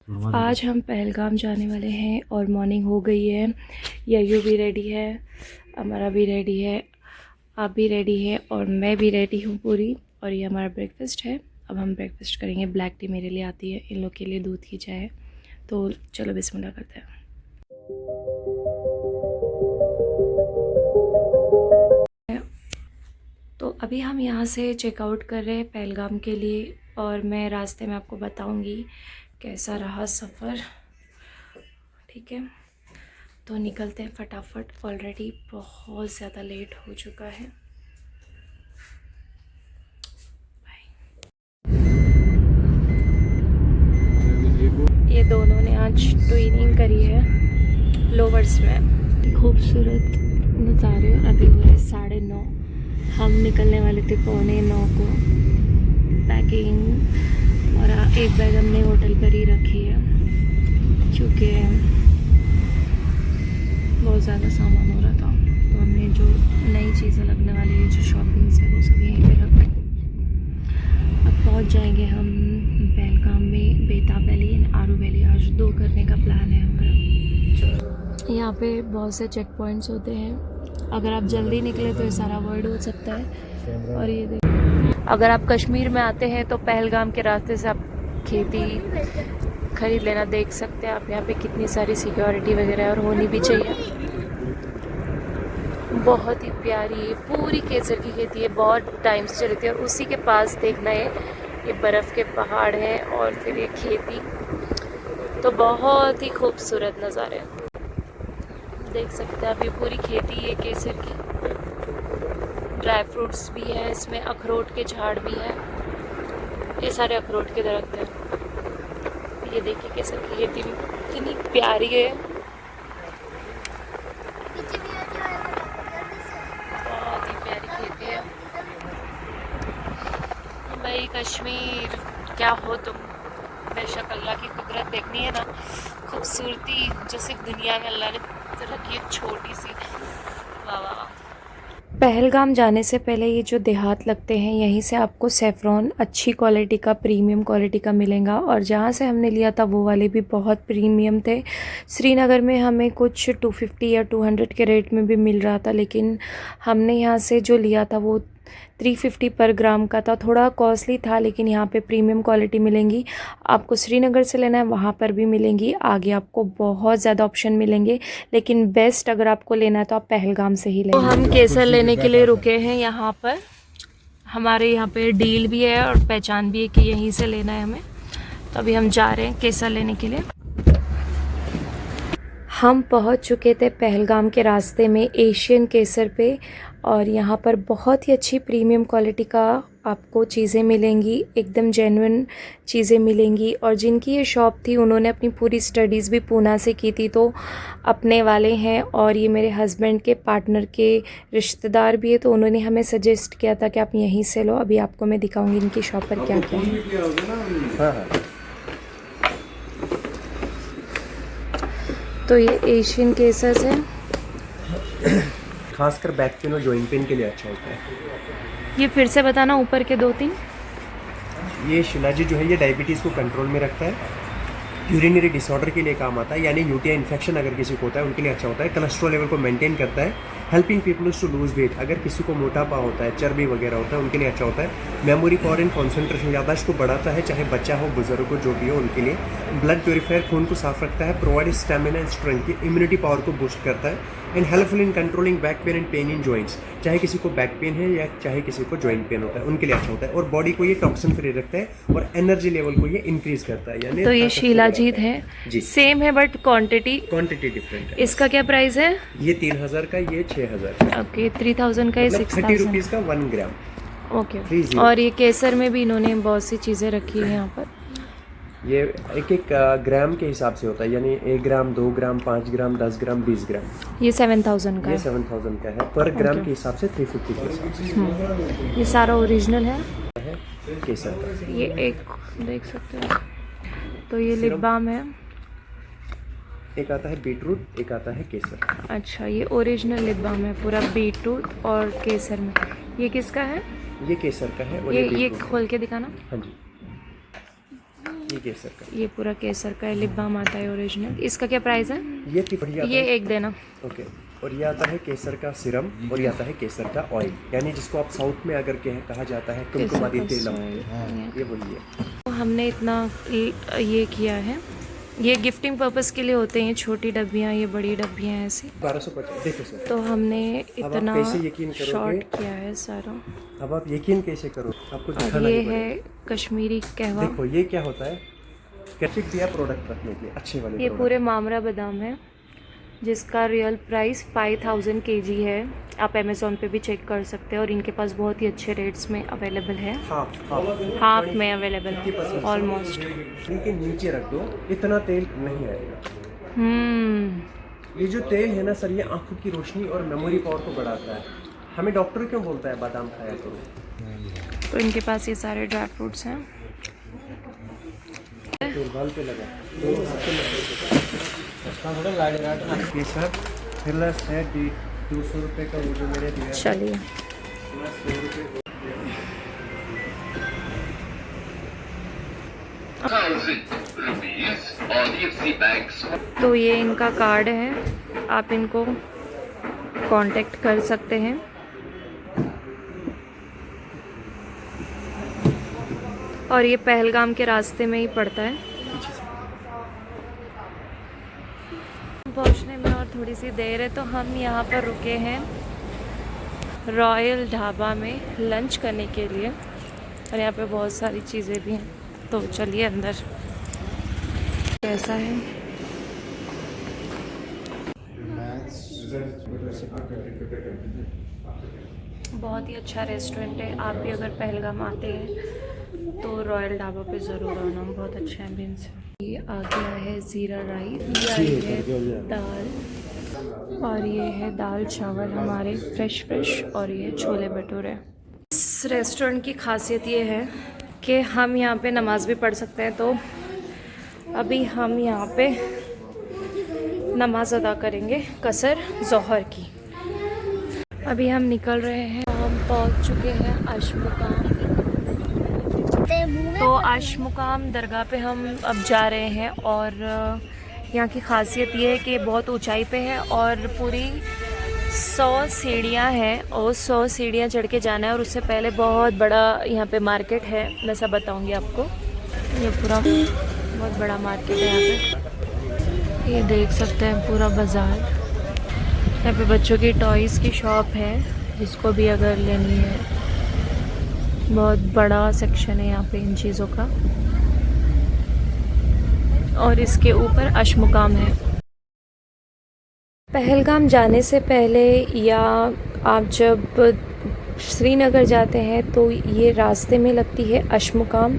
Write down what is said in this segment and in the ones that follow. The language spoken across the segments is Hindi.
आज हम पहलगाम जाने वाले हैं और मॉर्निंग हो गई है। यू भी रेडी है, हमारा भी रेडी है, आप भी रेडी है और मैं भी रेडी हूँ पूरी। और ये हमारा ब्रेकफास्ट है। अब हम ब्रेकफास्ट करेंगे। ब्लैक टी मेरे लिए आती है, इन लोग के लिए दूध की चाय। तो चलो बिस्मिल्लाह करते हैं। तो अभी हम यहाँ से चेकआउट कर रहे हैं पहलगाम के लिए और मैं रास्ते में आपको बताऊँगी कैसा रहा सफ़र। ठीक है, तो निकलते हैं फटाफट। ऑलरेडी बहुत ज़्यादा लेट हो चुका है। ये दोनों ने आज ट्रेनिंग करी है लोवर्स में। खूबसूरत नज़ारे। और अभी हुए हैं 9:30। हम निकलने वाले थे 8:45 को। पैकिंग और एक बैग हमने होटल पर ही रखी है क्योंकि बहुत ज़्यादा सामान हो रहा था। तो हमने जो नई चीज़ें लगने वाली है, जो शॉपिंग्स है, वो सब यहीं पे रख दी। अब पहुंच जाएंगे हम पहलगाम में। बेताब वैली एंड आरू वैली आज 2 करने का प्लान है हमारा। यहाँ पे बहुत से चेक पॉइंट्स होते हैं। अगर आप जल्दी निकले तो ये सारा वर्ड हो सकता है। और ये अगर आप कश्मीर में आते हैं तो पहलगाम के रास्ते से आप खेती खरीद लेना देख सकते हैं आप। यहाँ पे कितनी सारी सिक्योरिटी वगैरह और होनी भी चाहिए। बहुत ही प्यारी पूरी केसर की खेती है, बहुत टाइम से चलती है। और उसी के पास देखना है ये बर्फ़ के पहाड़ हैं और फिर ये खेती। तो बहुत ही खूबसूरत नज़ारे देख सकते हैं आप। ये पूरी खेती है केसर की। ड्राई फ्रूट्स भी है इसमें, अखरोट के झाड़ भी हैं। ये सारे अखरोट के दरख्त हैं। ये देखिए केसर की खेती कितनी प्यारी है। बहुत ही प्यारी खेती है भाई। कश्मीर क्या हो तुम, बेशक अल्लाह की कुदरत देखनी है ना, खूबसूरती जो सिर्फ दुनिया में अल्लाह ने रखी है छोटी सी। वाह वाह वाह। पहलगाम जाने से पहले ये जो देहात लगते हैं, यहीं से आपको सेफ्रॉन अच्छी क्वालिटी का, प्रीमियम क्वालिटी का मिलेगा। और जहाँ से हमने लिया था वो वाले भी बहुत प्रीमियम थे। श्रीनगर में हमें कुछ 250 या 200 के रेट में भी मिल रहा था, लेकिन हमने यहाँ से जो लिया था वो 350 पर ग्राम का था। थोड़ा कॉस्टली था, लेकिन यहाँ पे प्रीमियम क्वालिटी मिलेंगी। आपको श्रीनगर से लेना है वहाँ पर भी मिलेंगी। आगे आपको बहुत ज़्यादा ऑप्शन मिलेंगे, लेकिन बेस्ट अगर आपको लेना है तो आप पहलगाम से ही लेंगे। तो हम केसर लेने के लिए रुके हैं यहाँ पर। हमारे यहाँ पे डील भी है और पहचान भी है कि यहीं से लेना है हमें। तो अभी हम जा रहे हैं केसर लेने के लिए। हम पहुँच चुके थे पहलगाम के रास्ते में एशियन केसर पे। और यहाँ पर बहुत ही अच्छी प्रीमियम क्वालिटी का आपको चीज़ें मिलेंगी, एकदम जेन्युइन चीज़ें मिलेंगी। और जिनकी ये शॉप थी उन्होंने अपनी पूरी स्टडीज़ भी पूना से की थी, तो अपने वाले हैं। और ये मेरे हस्बैंड के पार्टनर के रिश्तेदार भी है, तो उन्होंने हमें सजेस्ट किया था कि आप यहीं से लो। अभी आपको मैं दिखाऊंगी इनकी शॉप पर क्या क्या है। तो ये एशियन केसर्स है। खासकर बैक पेन और जॉइंट पेन के लिए अच्छा होता है। ये फिर से बताना, ऊपर के 2-3। ये शिलाजीत जो है ये डायबिटीज़ को कंट्रोल में रखता है, यूरिनरी डिसऑर्डर के लिए काम आता है, यानी यूटीआई इन्फेक्शन अगर किसी को होता है उनके लिए अच्छा होता है। कोलेस्ट्रॉल लेवल को मेंटेन करता है, helping peoples to lose weight, अगर किसी को मोटापा होता है, चर्बी वगैरह होता है, उनके लिए अच्छा होता है। मेमोरी पावर एंड कॉन्सेंट्रेशन, याददाश्त को बढ़ाता है, चाहे बच्चा हो, बुजुर्ग हो, जो भी हो उनके लिए। ब्लड प्योरीफायर, खून को साफ रखता है, प्रोवाइड स्टेमिना एंड स्ट्रेंथ की, इम्यूनिटी पावर को बूस्ट करता है। And helpful in controlling back pain and pain in joints, चाहे किसी को बैक पेन है या चाहे किसी को जॉइंट पेन होता है उनके लिए अच्छा होता है। और बॉडी को ये टॉक्सिन फ्री रखता है और एनर्जी लेवल को ये इंक्रीज करता है। यानी तो ये शिलाजीत है जी, सेम है बट क्वांटिटी डिफरेंट है। इसका क्या प्राइस है? ये 3000 का, ये 6000। ओके, 3000 का, ये 6000 ₹30 का 1 ग्राम। ओके। और ये केसर में भी इन्होंने बहुत सी चीज़ें रखी है यहाँ पर। ये एक ग्राम के हिसाब से होता है, यानी 1 ग्राम, 2 ग्राम, 5 ग्राम, 10 ग्राम, 20 ग्राम। ये 7000 का ये है। 7000 का है पर ग्राम के हिसाब से, 350 के हिसाब से। ये सारा ओरिजिनल है केसर का। ये एक देख सकते हो। तो ये लिप बाम है। एक आता है बीटरूट, एक आता है केसर। अच्छा, ये ओरिजिनल लिप बाम है पूरा बीटरूट और केसर में। ये किसका है? ये केसर का है। और ये खोल के दिखाना। हाँ जी, ये केसर का। ये पूरा केसर का है, लिप बाम आता है ओरिजिनल। इसका क्या प्राइस है? ये तिपड़ी आता ये है। एक देना। ओके। और ये आता है केसर का सिरम, और ये आता है केसर का ऑयल, यानी जिसको आप साउथ में अगर कहा जाता है कुमकुमादी तेलम, ये वही है। तो हमने इतना ये किया है, ये गिफ्टिंग पर्पस के लिए होते हैं, छोटी डब्बियाँ, ये बड़ी डब्बियाँ ऐसी। 1250। देखो सर, तो हमने इतना कैसे यकीन करोगे? शॉर्ट किया है सारा। अब आप यकीन कैसे करो, आपको और दिखाना ये ही पड़ेगा। है कश्मीरी कहवा। देखो ये क्या होता है, कैफिक दिया प्रोडक्ट रखने के लिए, अच्छे वाले ये product। पूरे मामरा बादाम है, जिसका रियल प्राइस 5000 kg है। आप अमेज़ोन पे भी चेक कर सकते हैं, और इनके पास बहुत ही अच्छे रेट्स में अवेलेबल है। हाफ में अवेलेबल है ऑलमोस्ट। इनके नीचे रख दो, इतना तेल नहीं आएगा। हम्म। ये जो तेल है ना सर, ये आंखों की रोशनी और मेमोरी पावर को बढ़ाता है। हमें डॉक्टर क्यों बोलता है बादाम खाया करो? तो इनके पास ये सारे ड्राई फ्रूट्स हैं। बाल पे लगा केसर प्लस है 200 रुपये का, वो जो मैंने दिया है। चलिए, प्लस 100 रुपये। तो ये इनका कार्ड है, आप इनको कांटेक्ट कर सकते हैं। और ये पहलगाम के रास्ते में ही पड़ता है। पहुंचने में और थोड़ी सी देर है, तो हम यहाँ पर रुके हैं रॉयल ढाबा में लंच करने के लिए, और यहाँ पे बहुत सारी चीज़ें भी हैं। तो चलिए अंदर। कैसा है? बहुत ही अच्छा रेस्टोरेंट है। आप भी अगर पहलगाम आते हैं तो रॉयल ढाबा पे ज़रूर आना, बहुत अच्छा एम्बियंस है। ये आ गया है ज़ीरा राइस, ये है दाल, और ये है दाल चावल हमारे फ्रेश, और ये छोले भटूरे। इस रेस्टोरेंट की खासियत ये है कि हम यहाँ पे नमाज़ भी पढ़ सकते हैं। तो अभी हम यहाँ पे नमाज़ अदा करेंगे कसर ज़ोहर की। अभी हम निकल रहे हैं, हम पहुँच चुके हैं अशमुकाम। तो अशमुकाम दरगाह पे हम अब जा रहे हैं, और यहाँ की खासियत ये है कि बहुत ऊंचाई पे है, और पूरी 100 सीढ़ियाँ हैं, और 100 सीढ़ियाँ चढ़ के जाना है। और उससे पहले बहुत बड़ा यहाँ पे मार्केट है, मैं सब बताऊँगी आपको। ये पूरा बहुत बड़ा मार्केट है यहाँ पे, ये देख सकते हैं पूरा बाज़ार। यहाँ पे बच्चों की टॉयज़ की शॉप है, जिसको भी अगर लेनी है। बहुत बड़ा सेक्शन है यहाँ पे इन चीज़ों का, और इसके ऊपर अशमुकाम है। पहलगाम जाने से पहले या आप जब श्रीनगर जाते हैं तो ये रास्ते में लगती है अशमुकाम।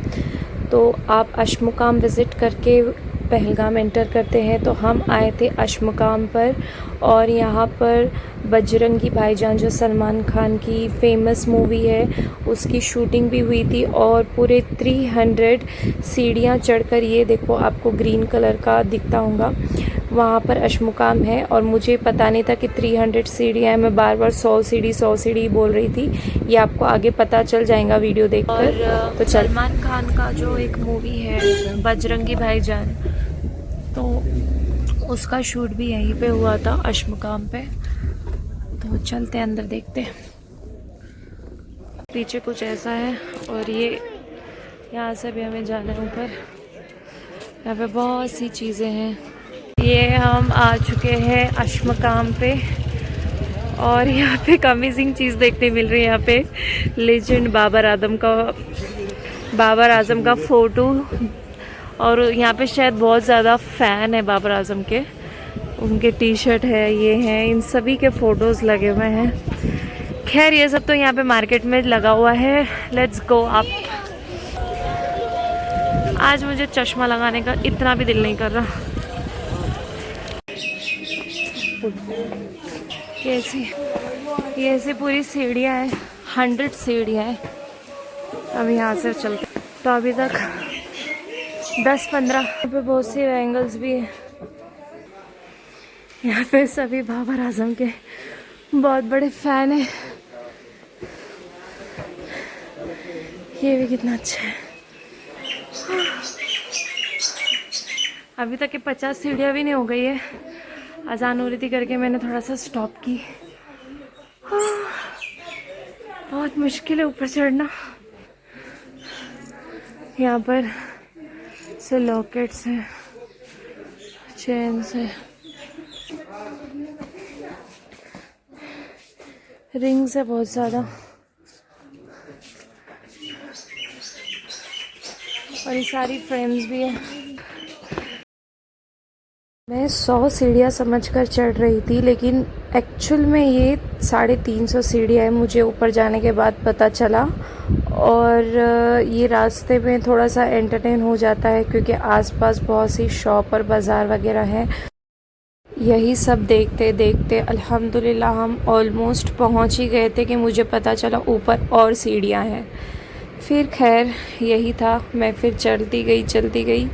तो आप अशमुकाम विज़िट करके पहलगाम एंटर करते हैं। तो हम आए थे अशमुकाम पर, और यहाँ पर बजरंगी भाईजान जो सलमान खान की फेमस मूवी है उसकी शूटिंग भी हुई थी। और पूरे 300 सीढ़ियाँ चढ़कर, ये देखो आपको ग्रीन कलर का दिखता होगा, वहाँ पर अशमुकाम है। और मुझे पता नहीं था कि 300 सीढ़ियाँ हैं, मैं बार बार 100 सीढ़ी बोल रही थी। ये आपको आगे पता चल जाएगा वीडियो देखकर। तो सलमान खान का जो एक मूवी है बजरंगी भाईजान, तो उसका शूट भी यहीं पे हुआ था अशमुकाम पे। तो चलते हैं अंदर, देखते हैं। पीछे कुछ ऐसा है, और ये यहाँ से भी हमें जाना है ऊपर। यहाँ पे बहुत सी चीज़ें हैं। ये हम आ चुके हैं अशमुकाम पे, और यहाँ पे एक अमेजिंग चीज़ देखने मिल रही है। यहाँ पे लेजेंड बाबर आजम का फ़ोटो, और यहाँ पे शायद बहुत ज़्यादा फ़ैन है बाबर आजम के। उनके टी शर्ट है, ये हैं, इन सभी के फ़ोटोज़ लगे हुए हैं। खैर ये सब तो यहाँ पे मार्केट में लगा हुआ है। Let's go up. आज मुझे चश्मा लगाने का इतना भी दिल नहीं कर रहा। ये ऐसी पूरी सीढ़ियाँ हैं, 100 सीढ़ियाँ हैं। अब यहाँ से चलते, तो अभी तक 10-15 पे बहुत सी एंगल्स भी है। यहाँ पे सभी बाबर आजम के बहुत बड़े फैन हैं। ये भी कितना अच्छा है। अभी तक के 50 सीढ़ियाँ भी नहीं हो गई है। अजान हो रही थी करके मैंने थोड़ा सा स्टॉप की। बहुत मुश्किल है ऊपर चढ़ना। यहाँ पर से लॉकेट्स हैं, चेन्स है, रिंग्स है बहुत ज़्यादा, और ये सारी फ्रेम्स भी है। मैं 100 सीढ़ियाँ समझकर चढ़ रही थी, लेकिन एक्चुअल में ये 350 सीढ़ियाँ है, मुझे ऊपर जाने के बाद पता चला। और ये रास्ते में थोड़ा सा एंटरटेन हो जाता है क्योंकि आसपास बहुत सी शॉप और बाज़ार वगैरह हैं। यही सब देखते देखते अल्हम्दुलिल्लाह हम ऑलमोस्ट पहुंच ही गए थे कि मुझे पता चला ऊपर और सीढ़ियां हैं। फिर खैर यही था, मैं फिर चलती गई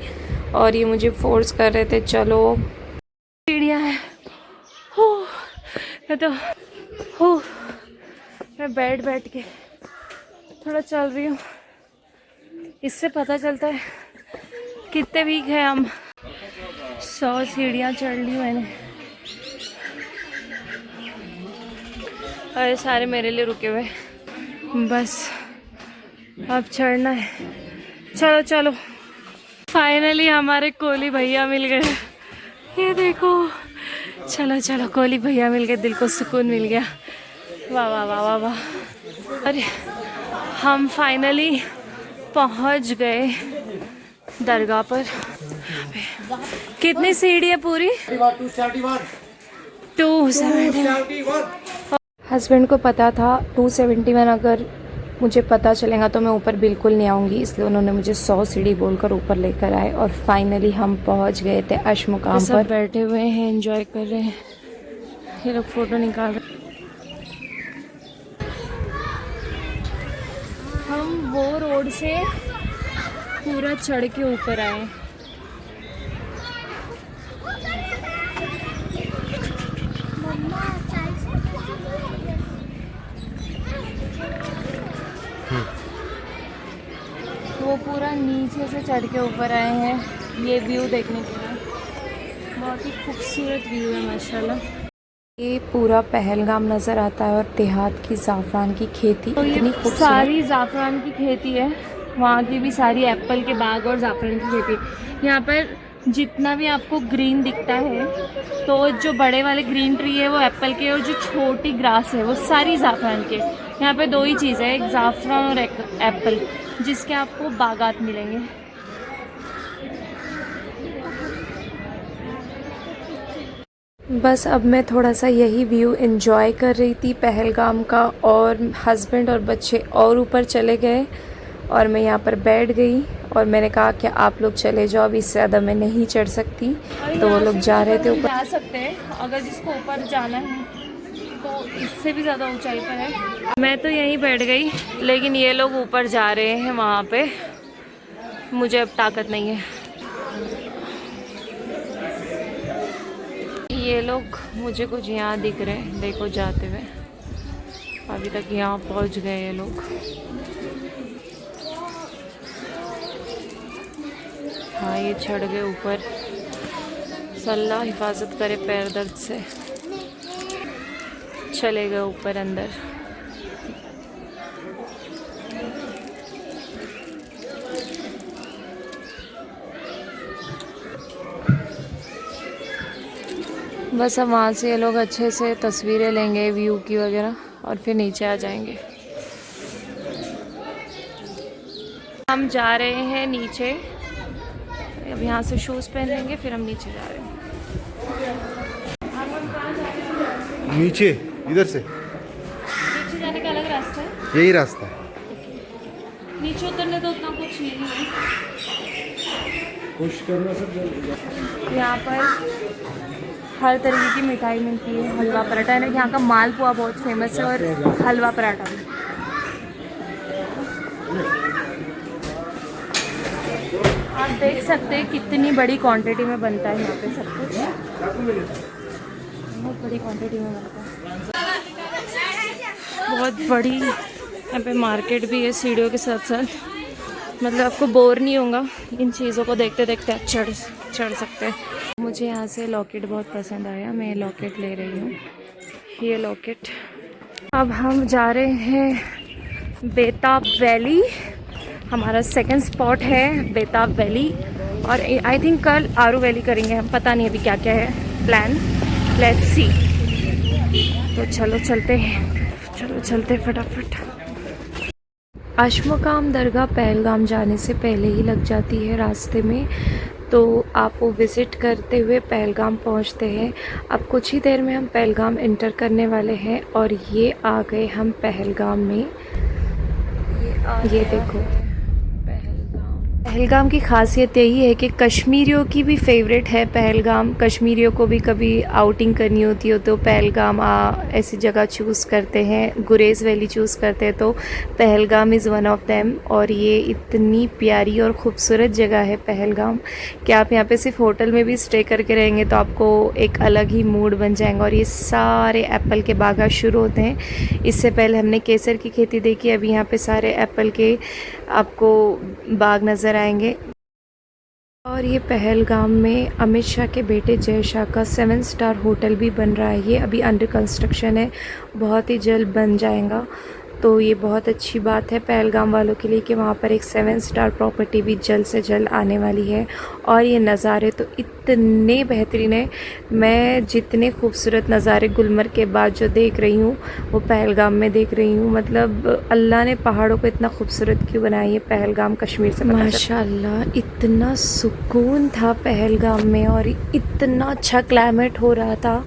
और ये मुझे फोर्स कर रहे थे चलो। सीढ़ियां हैं, मैं बैठ के थोड़ा चल रही हूँ। इससे पता चलता है कितने वीक हैं हम। 100 सीढ़ियाँ चढ़ ली मैंने और ये सारे मेरे लिए रुके हुए। बस अब चढ़ना है, चलो चलो। फाइनली हमारे कोली भैया मिल गए, ये देखो। चलो चलो, कोली भैया मिल गए, दिल को सुकून मिल गया। वाह वाह वाह वाह वाह। अरे हम फाइनली पहुंच गए दरगाह पर। कितनी सीढ़ी है पूरी? 271। हस्बैंड को पता था 271 अगर मुझे पता चलेगा तो मैं ऊपर बिल्कुल नहीं आऊँगी, इसलिए उन्होंने मुझे 100 सीढ़ी बोलकर ऊपर लेकर आए। और फाइनली हम पहुंच गए थे अश मुकाम पर। सब बैठे हुए हैं, एंजॉय कर रहे हैं, ये लोग फ़ोटो निकाल रहे हैं। हम वो रोड से पूरा चढ़ के ऊपर आए। वो पूरा नीचे से चढ़ के ऊपर आए हैं ये व्यू देखने के लिए। बहुत ही खूबसूरत व्यू है माशाल्लाह। ये पूरा पहलगाम नज़र आता है और देहात की ज़ाफ़रान की खेती। तो ये सारी ज़ाफ़रान की खेती है, वहाँ की भी सारी एप्पल के बाग और ज़ाफ़रान की खेती। यहाँ पर जितना भी आपको ग्रीन दिखता है तो जो बड़े वाले ग्रीन ट्री है वो एप्पल के, और जो छोटी ग्रास है वो सारी ज़ाफ़रान के। यहाँ पे 2 ही चीज़ है, एक ज़ाफ़रान और एक एप्पल, जिसके आपको बागात मिलेंगे। बस अब मैं थोड़ा सा यही व्यू एंजॉय कर रही थी पहलगाम का, और हस्बैंड और बच्चे और ऊपर चले गए और मैं यहाँ पर बैठ गई। और मैंने कहा कि आप लोग चले जाओ, अब इससे ज़्यादा मैं नहीं चढ़ सकती। तो वो लोग जा रहे थे ऊपर। जा सकते हैं अगर जिसको ऊपर जाना है, तो इससे भी ज़्यादा ऊंचाई पर है। मैं तो यहीं बैठ गई, लेकिन ये लोग ऊपर जा रहे हैं वहाँ पे, मुझे अब ताकत नहीं है। ये लोग मुझे कुछ यहाँ दिख रहे हैं, देखो जाते हुए। अभी तक यहाँ पहुँच गए ये लोग। हाँ, ये चढ़ गए ऊपर। अल्लाह हिफाजत करे पैर दर्द से। चले गए ऊपर अंदर। बस अब वहाँ से ये लोग अच्छे से तस्वीरें लेंगे व्यू की वगैरह, और फिर नीचे आ जाएंगे। हम जा रहे हैं नीचे, अब यहाँ से शूज़ पहन लेंगे, फिर हम नीचे जा रहे हैं। नीचे इधर से नीचे जाने का अलग रास्ता है, यही रास्ता है। नीचे उतरने तो उतना कुछ नहीं है। कोशिश करना सब। यहाँ पर हर तरीके की मिठाई मिलती है। हलवा पराठा है, यहाँ का मालपुआ बहुत फेमस है, और हलवा पराठा भी। आप देख सकते हैं कितनी बड़ी क्वांटिटी में बनता है यहाँ पे सब कुछ, बहुत बड़ी क्वांटिटी में बनता है। बहुत बड़ी यहाँ पे मार्केट भी है सीढ़ियों के साथ साथ। मतलब आपको बोर नहीं होगा, इन चीज़ों को देखते देखते आप चढ़ सकते हैं। मुझे यहाँ से लॉकेट बहुत पसंद आया, मैं लॉकेट ले रही हूँ, ये लॉकेट। अब हम जा रहे हैं बेताब वैली, हमारा सेकंड स्पॉट है बेताब वैली, और आई थिंक कल आरू वैली करेंगे हम, पता नहीं अभी क्या क्या है प्लान, लेट्स सी। तो चलो चलते हैं, चलो चलते फटाफट। अश्मकाम दरगाह पहलगाम जाने से पहले ही लग जाती है रास्ते में, तो आप वो विज़िट करते हुए पहलगाम पहुंचते हैं। अब कुछ ही देर में हम पहलगाम एंटर करने वाले हैं, और ये आ गए हम पहलगाम में। ये देखो पहलगाम की खासियत यही है कि कश्मीरियों की भी फेवरेट है पहलगाम। कश्मीरियों को भी कभी आउटिंग करनी होती हो तो पहलगाम ऐसी जगह चूज़ करते हैं, गुरेज़ वैली चूज़ करते हैं, तो Pahalgam is one of them. और ये इतनी प्यारी और ख़ूबसूरत जगह है पहलगाम कि आप यहाँ पे सिर्फ होटल में भी स्टे करके रहेंगे तो आपको एक अलग ही मूड बन जाएगा। और ये सारे एप्पल के बागात शुरू होते हैं। इससे पहले हमने केसर की खेती देखी, अभी यहाँ पे सारे एप्पल के आपको बाग नज़र आएंगे। और ये पहलगाम में अमित शाह के बेटे जय शाह का 7 स्टार होटल भी बन रहा है, ये अभी अंडर कंस्ट्रक्शन है, बहुत ही जल्द बन जाएगा। तो ये बहुत अच्छी बात है पहलगाम वालों के लिए कि वहाँ पर एक 7 स्टार प्रॉपर्टी भी जल्द से जल्द आने वाली है। और ये नज़ारे तो इतने बेहतरीन है, मैं जितने खूबसूरत नज़ारे गुलमर्ग के बाद जो देख रही हूँ वो पहलगाम में देख रही हूँ। मतलब अल्लाह ने पहाड़ों को इतना खूबसूरत क्यों बनाया, ये पहलगाम कश्मीर से माशाल्लाह। इतना सुकून था पहलगाम में और इतना अच्छा क्लाइमेट हो रहा था,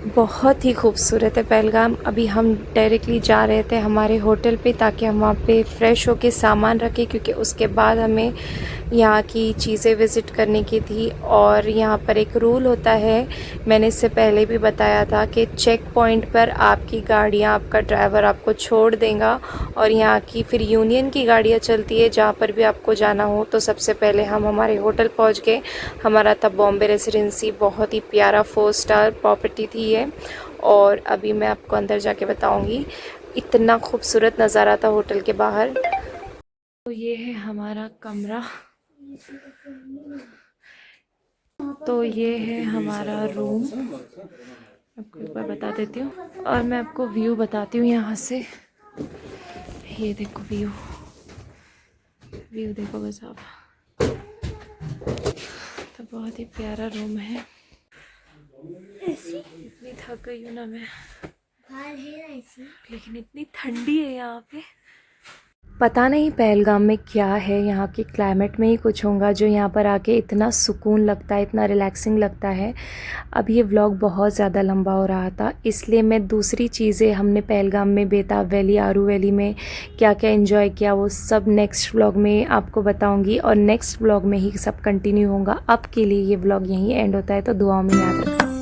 बहुत ही खूबसूरत है पहलगाम। अभी हम डायरेक्टली जा रहे थे हमारे होटल पे ताकि हम वहाँ पे फ़्रेश होके सामान रखें, क्योंकि उसके बाद हमें यहाँ की चीज़ें विज़िट करने की थी। और यहाँ पर एक रूल होता है, मैंने इससे पहले भी बताया था कि चेक पॉइंट पर आपकी गाड़ियाँ, आपका ड्राइवर आपको छोड़ देगा, और यहाँ की फिर यूनियन की गाड़ियाँ चलती है जहाँ पर भी आपको जाना हो। तो सबसे पहले हम हमारे होटल पहुँच गए, हमारा था बॉम्बे रेसिडेंसी, बहुत ही प्यारा 4 स्टार प्रॉपर्टी थी ये। और अभी मैं आपको अंदर जाके बताऊंगी, इतना खूबसूरत नज़ारा था होटल के बाहर। तो ये है हमारा कमरा, तो ये है हमारा रूम, आपको एक बार बता देती हूँ। और मैं आपको व्यू बताती हूँ यहाँ से, ये देखो व्यू देखो बस आप, तो बहुत ही प्यारा रूम है। इतनी थक गई हूँ ना मैं, लेकिन इतनी ठंडी है यहाँ पे। पता नहीं पहलगाम में क्या है, यहाँ के क्लाइमेट में ही कुछ होगा जो यहाँ पर आके इतना सुकून लगता है, इतना रिलैक्सिंग लगता है। अब ये व्लॉग बहुत ज़्यादा लंबा हो रहा था, इसलिए मैं दूसरी चीज़ें हमने पहलगाम में बेताब वैली, आरू वैली में क्या क्या एंजॉय किया वो सब नेक्स्ट व्लॉग में आपको बताऊँगी, और नेक्स्ट व्लॉग में ही सब कंटिन्यू होगा। अब के लिए ये व्लॉग यहीं एंड होता है, तो दुआओं में याद रखना।